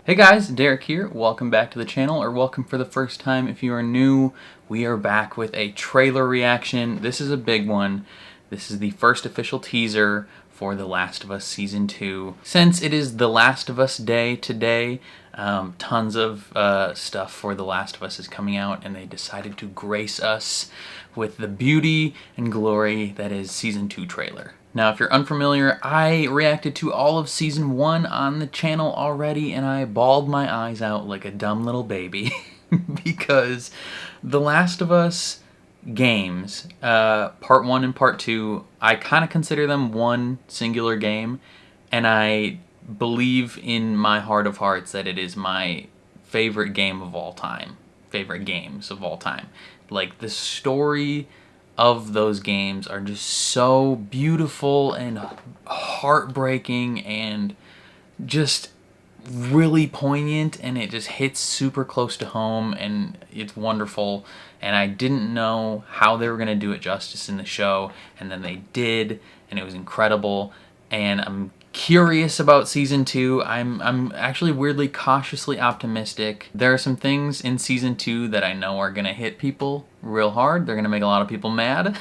Hey guys, Derek here. Welcome back to the channel, or welcome for the first time if you are new. We are back with a trailer reaction. This is a big one. This is the first official teaser for The Last of Us Season 2. Since it is The Last of Us Day today, tons of stuff for The Last of Us is coming out, and they decided to grace us with the beauty and glory that is Season 2 trailer. Now, if you're unfamiliar, I reacted to all of Season 1 on the channel already, and I bawled my eyes out like a dumb little baby because The Last of Us games, Part 1 and Part 2, I kind of consider them one singular game, and I believe in my heart of hearts that it is my favorite game of all time. Favorite games of all time. Like, the story of those games are just so beautiful and heartbreaking and just really poignant, and it just hits super close to home, and it's wonderful. And I didn't know how they were going to do it justice in the show, and then they did, and it was incredible. And I'm curious about Season 2. I'm actually weirdly cautiously optimistic. There are some things in Season 2 that I know are going to hit people real hard. They're going to make a lot of people mad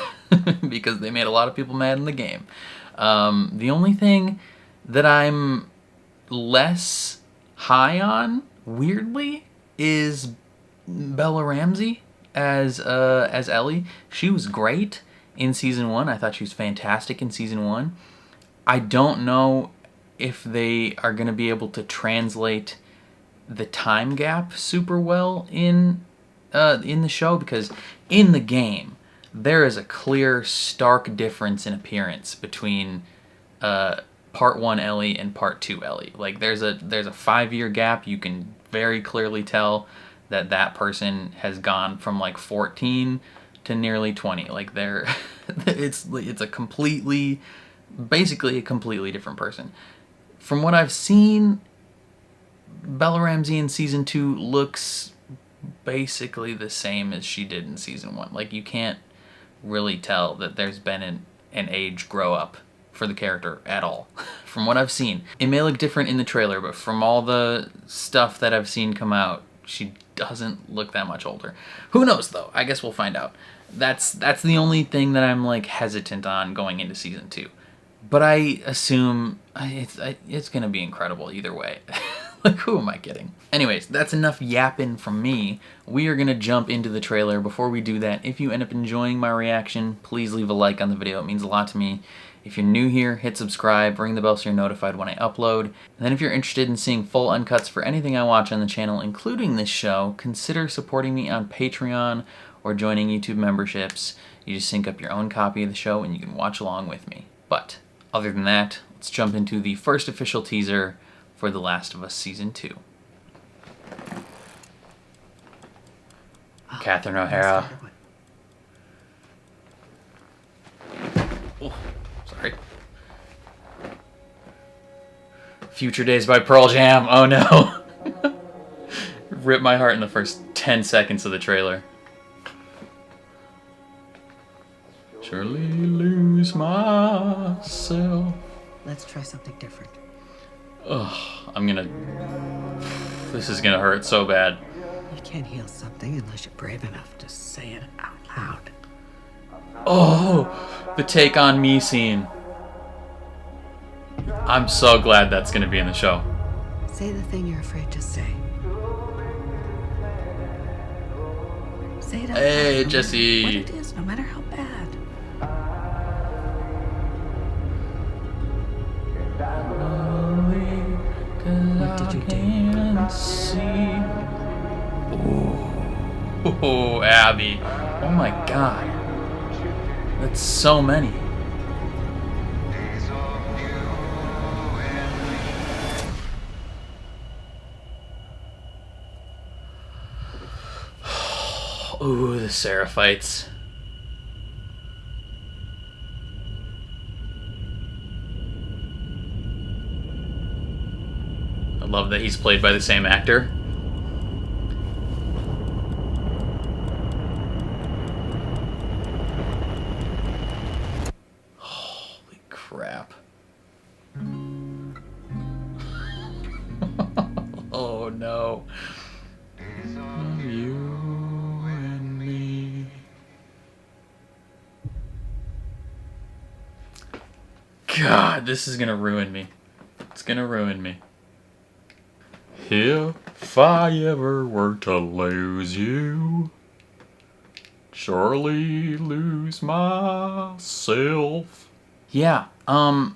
because they made a lot of people mad in the game. The only thing that I'm less high on, weirdly, is Bella Ramsey as Ellie. She was great in Season 1. I thought she was fantastic in Season 1. I don't know if they are going to be able to translate the time gap super well in the show, because in the game there is a clear, stark difference in appearance between Part 1 Ellie and Part 2 Ellie. Like, there's a 5-year gap. You can very clearly tell that that person has gone from like 14 to nearly 20. Like, it's a completely, basically a completely different person. From what I've seen, Bella Ramsey in Season 2 looks basically the same as she did in Season 1. Like, you can't really tell that there's been an age grow up for the character at all, from what I've seen. It may look different in the trailer, but from all the stuff that I've seen come out, she doesn't look that much older. Who knows, though? I guess we'll find out. That's the only thing that I'm, like, hesitant on going into Season 2. But I assume it's gonna be incredible either way. Like, who am I kidding? Anyways, that's enough yapping from me. We are gonna jump into the trailer. Before we do that, if you end up enjoying my reaction, please leave a like on the video. It means a lot to me. If you're new here, hit subscribe, ring the bell so you're notified when I upload. And then if you're interested in seeing full uncuts for anything I watch on the channel, including this show, consider supporting me on Patreon or joining YouTube memberships. You just sync up your own copy of the show and you can watch along with me. But other than that, let's jump into the first official teaser for The Last of Us Season 2. Catherine O'Hara. Oh, sorry. Future Days by Pearl Jam. Oh no. Ripped my heart in the first 10 seconds of the trailer. Surely lose myself. Let's try something different. Ugh, this is gonna hurt so bad. You can't heal something unless you're brave enough to say it out loud. Oh, the Take On Me scene. I'm so glad that's gonna be in the show. Say the thing you're afraid to say. Say it out Hey, loud, Jesse. what it is, no matter how bad. What did you do? Oh, Abby. Oh my god. That's so many. Ooh, the Seraphites. I love that he's played by the same actor. Holy crap. Oh, no. You and me. God, this is gonna ruin me. It's gonna ruin me. If I ever were to lose you, surely lose myself. Yeah,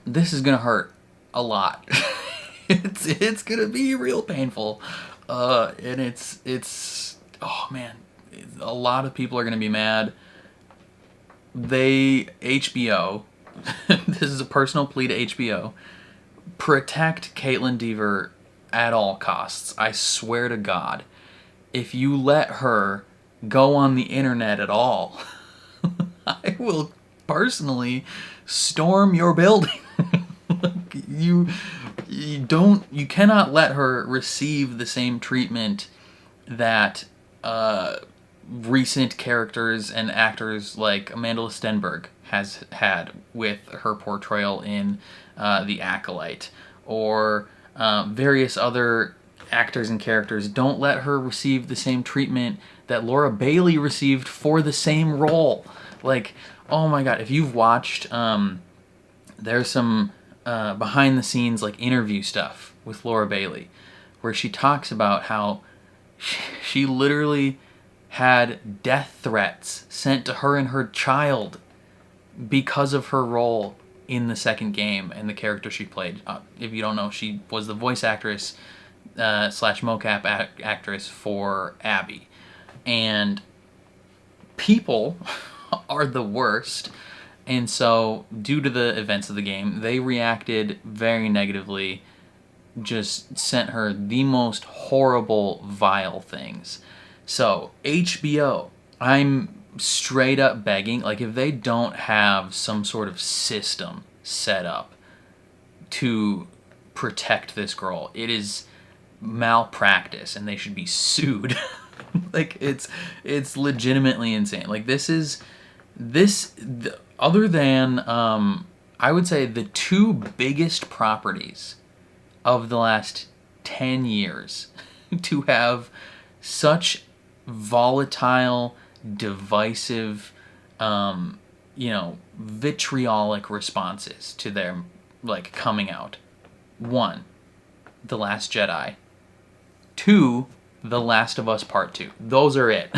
this is gonna hurt a lot. It's gonna be real painful. And it's oh man, a lot of people are gonna be mad. HBO, this is a personal plea to HBO, protect Caitlin Dever at all costs. I swear to God, if you let her go on the internet at all, I will personally storm your building. you cannot let her receive the same treatment that recent characters and actors like Amanda Stenberg has had with her portrayal in The Acolyte, or various other actors and characters. Don't let her receive the same treatment that Laura Bailey received for the same role. Like, oh my God, if you've watched, there's some behind the scenes like interview stuff with Laura Bailey where she talks about how she literally had death threats sent to her and her child because of her role in the second game and the character she played. If you don't know, she was the voice actress slash mocap actress for Abby. And people are the worst. And so, due to the events of the game, they reacted very negatively, just sent her the most horrible, vile things. So, HBO, I'm straight up begging, like, if they don't have some sort of system set up to protect this girl, it is malpractice and they should be sued. Like, it's legitimately insane. Like, other than, I would say the two biggest properties of the last 10 years to have such volatile, divisive, vitriolic responses to their, like, coming out. 1, The Last Jedi. 2, The Last of Us Part 2. Those are it.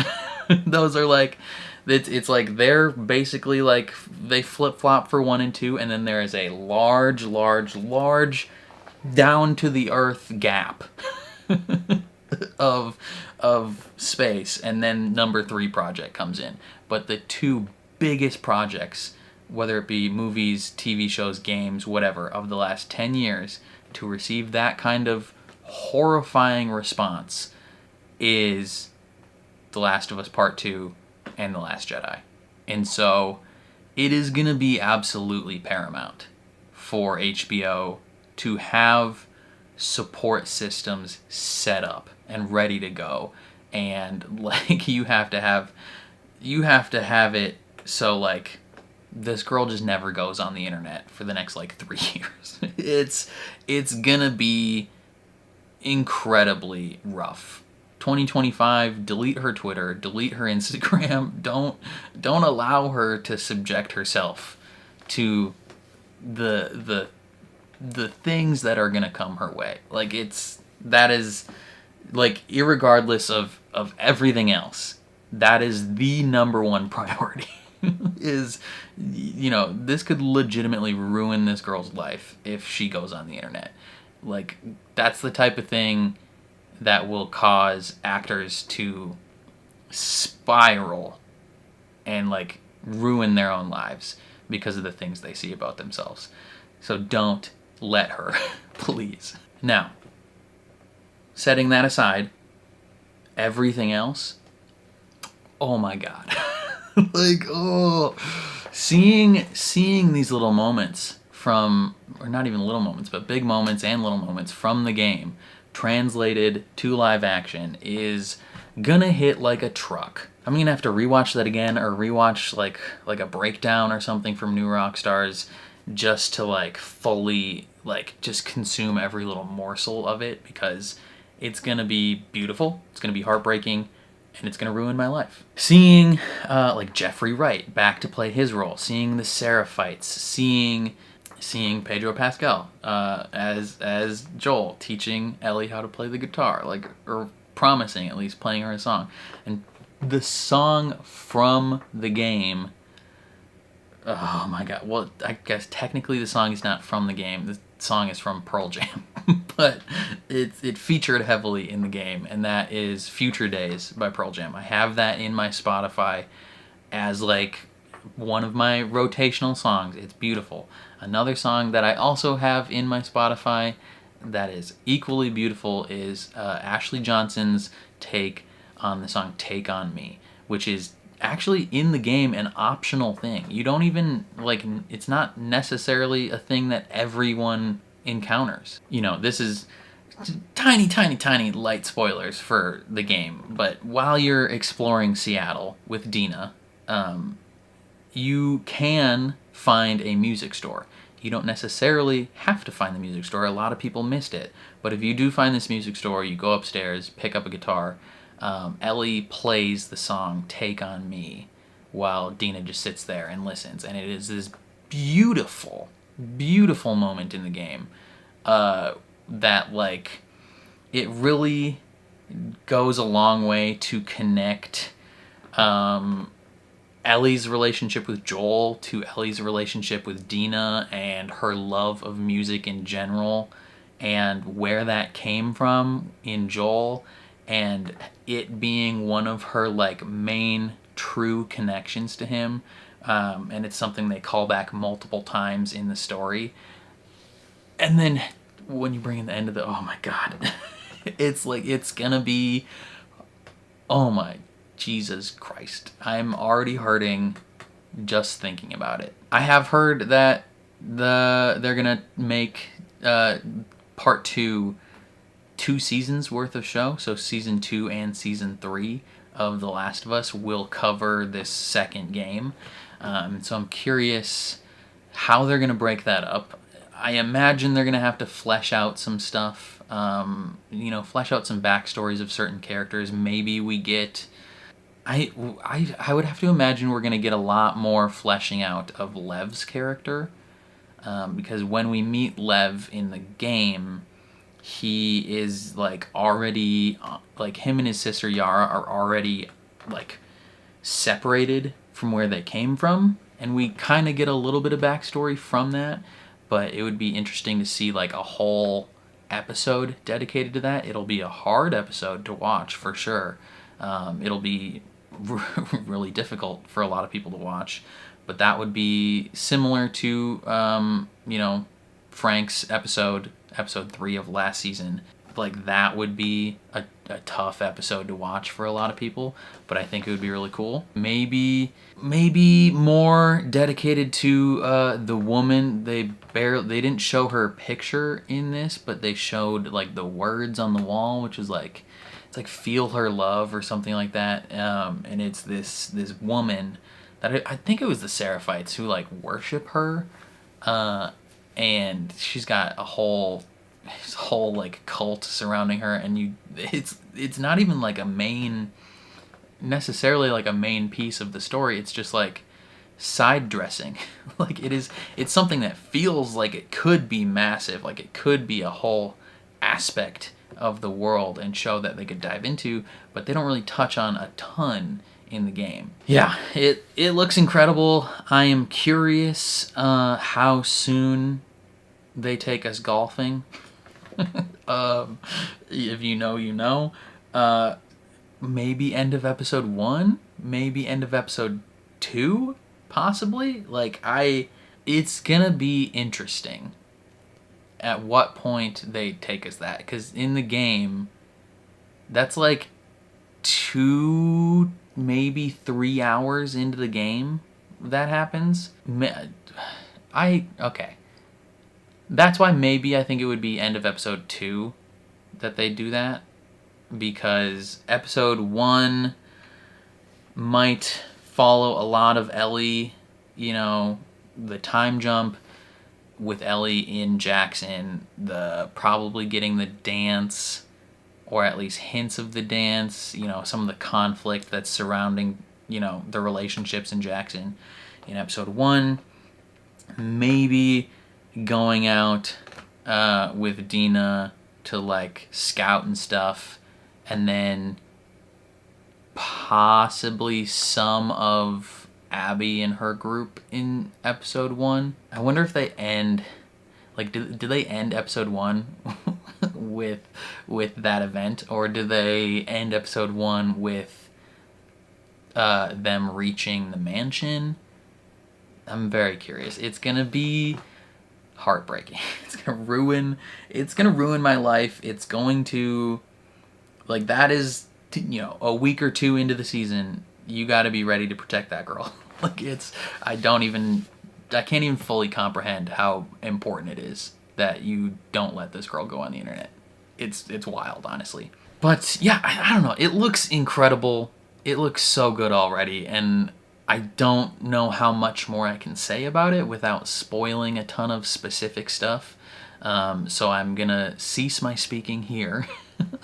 Those are like, it's like they're basically like, they flip-flop for 1 and 2, and then there is a large down to the earth gap of space, and then number 3 project comes in. But the two biggest projects, whether it be movies, TV shows, games, whatever, of the last 10 years to receive that kind of horrifying response is The Last of Us Part 2 and The Last Jedi. And so it is going to be absolutely paramount for HBO to have support systems set up and ready to go. And like, you have to have it so, like, this girl just never goes on the internet for the next, like, 3 years. It's gonna be incredibly rough. 2025, delete her Twitter, delete her Instagram. Don't allow her to subject herself to the things that are gonna come her way. Like, that is, like, irregardless of everything else, that is the number one priority. Is, this could legitimately ruin this girl's life if she goes on the internet. Like, that's the type of thing that will cause actors to spiral and, like, ruin their own lives because of the things they see about themselves. So don't let her, please. Now, setting that aside, everything else, oh my God. Like, oh, seeing these little moments from, or not even little moments, but big moments and little moments from the game translated to live action is gonna hit like a truck. I'm gonna have to rewatch that again, or rewatch like a breakdown or something from New Rockstars, just to, like, fully, like, just consume every little morsel of it, because It's gonna be beautiful, it's gonna be heartbreaking, and it's gonna ruin my life. Seeing like Jeffrey Wright back to play his role, seeing the Seraphites, seeing Pedro Pascal as Joel, teaching Ellie how to play the guitar, like, or promising at least playing her a song, and the song from the game. Oh my god. Well, I guess technically the song is not from the game. The song is from Pearl Jam. But it featured heavily in the game, and that is Future Days by Pearl Jam. I have that in my Spotify as like one of my rotational songs. It's beautiful. Another song that I also have in my Spotify that is equally beautiful is Ashley Johnson's take on the song Take On Me, which is actually in the game an optional thing. You don't even, like, it's not necessarily a thing that everyone encounters. You know, this is tiny light spoilers for the game, but while you're exploring Seattle with Dina, you can find a music store. You don't necessarily have to find the music store. A lot of people missed it. But if you do find this music store, you go upstairs, pick up a guitar. Ellie plays the song Take On Me while Dina just sits there and listens. And it is this beautiful, beautiful moment in the game that, like, it really goes a long way to connect Ellie's relationship with Joel to Ellie's relationship with Dina and her love of music in general, and where that came from in Joel, and it being one of her, like, main true connections to him. And it's something they call back multiple times in the story. And then when you bring in the end of the, oh my god, it's like, it's gonna be, oh my Jesus Christ. I'm already hurting just thinking about it. I have heard that they're gonna make part 2 seasons worth of show, so season 2 and season 3 of The Last of Us will cover this second game. So I'm curious how they're gonna break that up. I imagine they're gonna have to flesh out some stuff, flesh out some backstories of certain characters. Maybe we get, I would have to imagine we're gonna get a lot more fleshing out of Lev's character, because when we meet Lev in the game, he is, like, already, like, him and his sister Yara are already, like, separated from where they came from, and we kind of get a little bit of backstory from that. But it would be interesting to see, like, a whole episode dedicated to that. It'll be a hard episode to watch for sure. It'll be really difficult for a lot of people to watch, but that would be similar to Frank's episode 3 of last season. Like, that would be a tough episode to watch for a lot of people, but I think it would be really cool. Maybe more dedicated to the woman. They didn't show her picture in this, but they showed, like, the words on the wall, which is like, it's like "Feel Her Love" or something like that. And it's this woman that I think it was the Seraphites who, like, worship her, and she's got a whole like cult surrounding her, and it's not even like necessarily like a main piece of the story. It's just like side dressing. Like, it's something that feels like it could be massive, like it could be a whole aspect of the world and show that they could dive into, but they don't really touch on a ton in the game. Yeah, it looks incredible. I am curious how soon they take us golfing. If you know, you know. Maybe end of episode 1, maybe end of episode 2, possibly. Like, it's gonna be interesting at what point they take us that, because in the game, that's like 2, maybe 3 hours into the game that happens. Okay. That's why maybe I think it would be end of episode 2 that they do that, because episode 1 might follow a lot of Ellie, the time jump with Ellie in Jackson, the probably getting the dance or at least hints of the dance, you know, some of the conflict that's surrounding, you know, the relationships in Jackson in episode 1. Maybe going out with Dina to like scout and stuff, and then possibly some of Abby and her group in episode 1. I wonder if they end, like, do they end episode 1 with that event, or do they end episode 1 with them reaching the mansion? I'm very curious. It's gonna be heartbreaking. It's gonna ruin my life. It's going to, like, that is, you know, a week or 2 into the season, you got to be ready to protect that girl. Like, it's, I can't even fully comprehend how important it is that you don't let this girl go on the internet. It's wild, honestly. But yeah, I don't know. It looks incredible. It looks so good already, and I don't know how much more I can say about it without spoiling a ton of specific stuff. So I'm gonna cease my speaking here.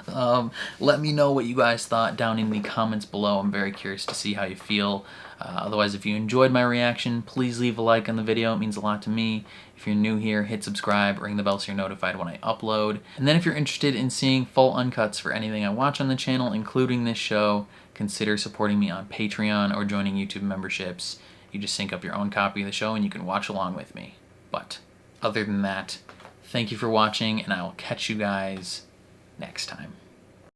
Let me know what you guys thought down in the comments below. I'm very curious to see how you feel. Otherwise, if you enjoyed my reaction, please leave a like on the video. It means a lot to me. If you're new here, hit subscribe, ring the bell so you're notified when I upload. And then if you're interested in seeing full uncuts for anything I watch on the channel, including this show, consider supporting me on Patreon or joining YouTube memberships. You just sync up your own copy of the show and you can watch along with me. But other than that, thank you for watching, and I will catch you guys next time.